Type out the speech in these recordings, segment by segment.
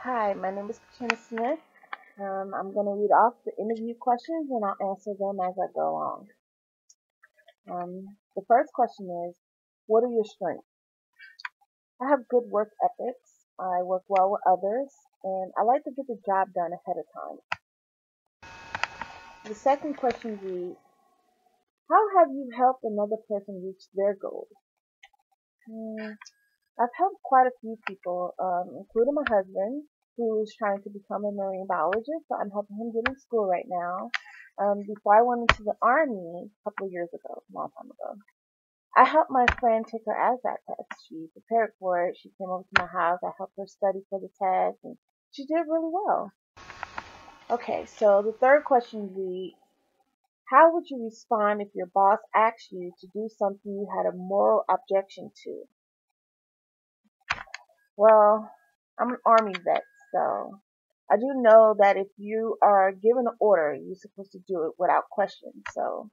Hi, my name is Katrina Smith. I'm going to read off the interview questions and I'll answer them as I go along. The first question is, what are your strengths? I have good work ethics. I work well with others, and I like to get the job done ahead of time. The second question reads, how have you helped another person reach their goals? Hmm, I've helped quite a few people, including my husband, who is trying to become a marine biologist. So I'm helping him get in school right now. Before I went into the army a couple of years ago, a long time ago, I helped my friend take her ASVAB test. She prepared for it. She came over to my house. I helped her study for the test, and she did really well. Okay, so the third question reads, how would you respond if your boss asked you to do something you had a moral objection to? Well, I'm an army vet, so I do know that if you are given an order, you're supposed to do it without question. So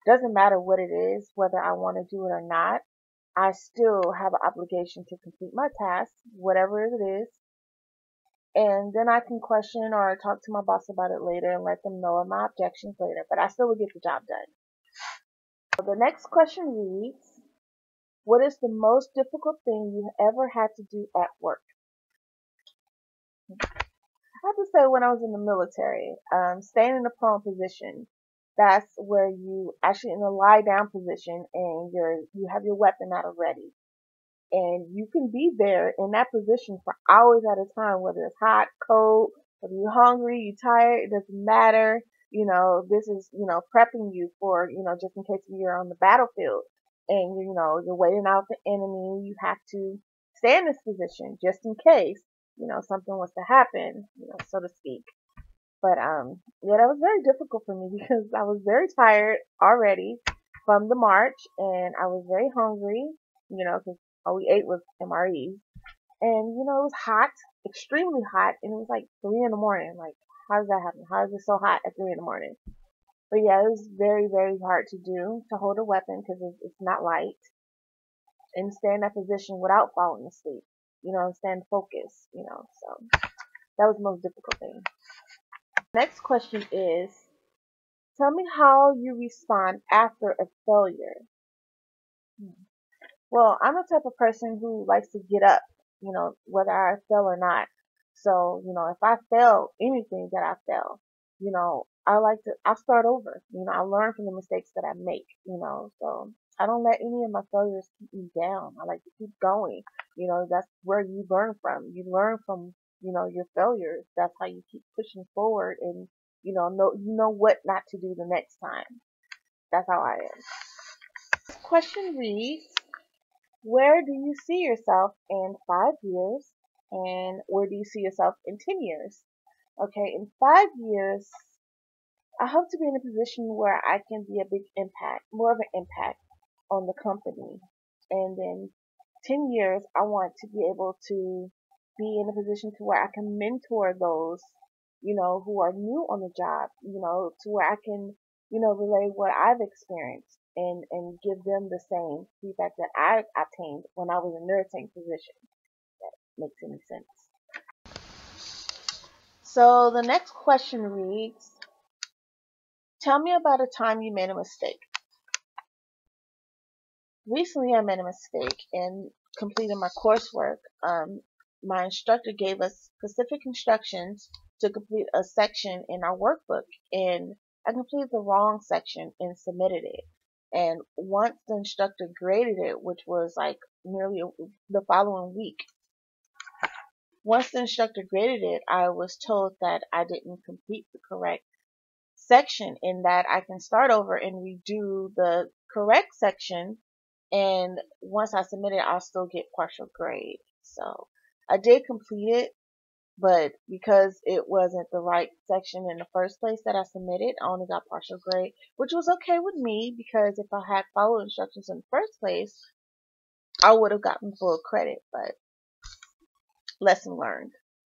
it doesn't matter what it is, whether I want to do it or not. I still have an obligation to complete my task, whatever it is, and then I can question or talk to my boss about it later and let them know of my objections later, but I still will get the job done. So the next question reads, what is the most difficult thing you ever had to do at work? I have to say when I was in the military, staying in a prone position, that's where you actually in a lie down position and you have your weapon at a ready. And you can be there in that position for hours at a time, whether it's hot, cold, whether you're hungry, you're tired, it doesn't matter. This is, prepping you for, just in case you're on the battlefield and, you're waiting out the enemy. You have to stay in this position just in case, something was to happen, so to speak. But, yeah, that was very difficult for me because I was very tired already from the march and I was very hungry, because all we ate was MREs. And, it was hot, extremely hot, and it was like 3 in the morning. Like, how does that happen? How is it so hot at 3 in the morning? But yeah, it was very, very hard to do, to hold a weapon because it's not light and stay in that position without falling asleep, and stand focused, so that was the most difficult thing. Next question is, tell me how you respond after a failure. Well, I'm the type of person who likes to get up, whether I fail or not. So, if I fail anything that I fail, I'll start over. I learn from the mistakes that I make, so I don't let any of my failures keep me down. I like to keep going. That's where you learn from. You learn from, your failures. That's how you keep pushing forward and, know what not to do the next time. That's how I am. This question reads, where do you see yourself in 5 years? And where do you see yourself in 10 years? Okay, in 5 years, I hope to be in a position where I can be a big impact, more of an impact on the company. And in 10 years, I want to be able to be in a position to where I can mentor those, who are new on the job, to where I can, relay what I've experienced and give them the same feedback that I obtained when I was in their same position. That makes any sense. So the next question reads, tell me about a time you made a mistake. Recently, I made a mistake in completing my coursework. My instructor gave us specific instructions to complete a section in our workbook, and I completed the wrong section and submitted it. And once the instructor graded it, which was like nearly the following week, once the instructor graded it, I was told that I didn't complete the correct section and that I can start over and redo the correct section, and once I submit it, I'll still get partial grade. So I did complete it, but because it wasn't the right section in the first place that I submitted, I only got partial grade, which was okay with me because if I had followed instructions in the first place, I would have gotten full credit, but lesson learned.